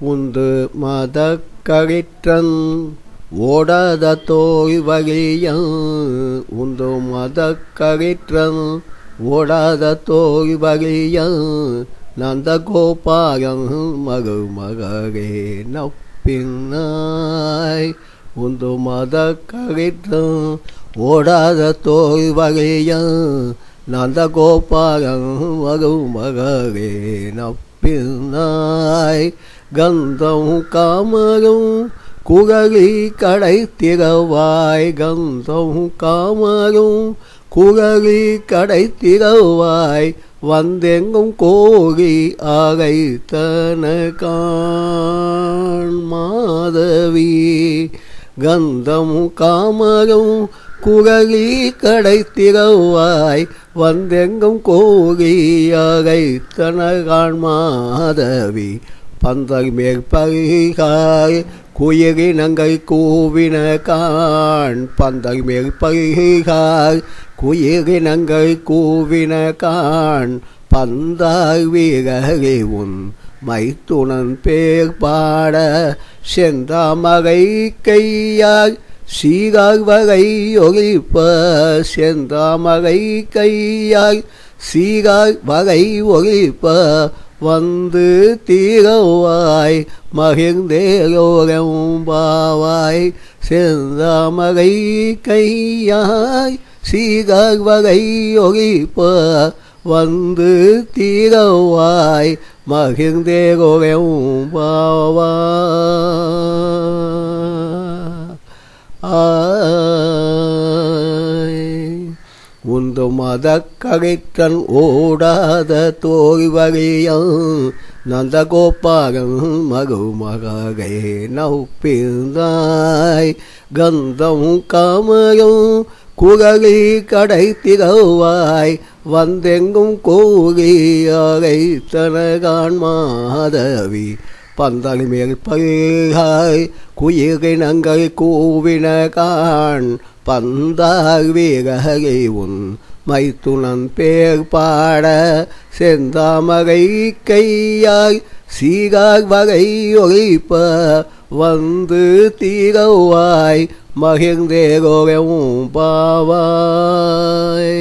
உந்து மதக்கழிற்றன் ஓடாத தோய் வழியன் உந்து மதக்கழிற்றன் ஓடாத தோய் வழியன் நந்தகோபாலன் மருமகரே நப்பின்னாய் உந்து மதக்கழிற்றன் ஓடாத தோய் வழியன் நந்தகோபாலன் மருமகரே நப்பின்னாய் கந்தம் காமரும் குரலி கடை திறவாய் கந்தம் காமரும் குரலி கடை திறவாய் வந்தெங்கும் கோரி அழைத்தன காண் மாதவி கந்தம் காமரும் குரலி கடை திறவாய் வந்தெங்கும் கோரி அழைத்தன காண் மாதவி பந்தல் மேற்பரிகாய் குயிரினங்கள் கூவின காண் பந்தல் மேற்பரிகாய் குயிரினங்கள் கூவின காண் பந்தாய் வீரரே உன் மைத்துனன் பேர் பாட செந்தாமரை கையால் சீரார் வகை ஒழிப்ப செந்தாமரை கையால் சீரார் வகை ஒழிப்ப வந்து தீரவாய் மகிழ்ந்தேரோரம் பாவாய் செந்தாமரை கையாய் சீரார் வகை ஒழிப்ப வந்து தீரவாய் மகிழ்ந்தேரோரம் பாவாய் உந்து மதக்கழிற்றன் ஓடாத தோய் வழியன் நந்தகோபாலன் மருமகரே நப்பின்னாய் கந்தம் காமரும் குரலி கடை திறவாய் வந்தெங்கும் கோரி அழைத்தன காண் மாதவி பந்தல் மேல் பரிகாய் குயிரினங்கள் கூவின காண் பந்தார் வீரரே உன் மைத்துனன் பேர் பாட செந்தாமரை கையாய் சீரார் வகை ஒழிப்ப வந்து தீரவாய் மகிழ்ந்தேரோரம் பாவாய்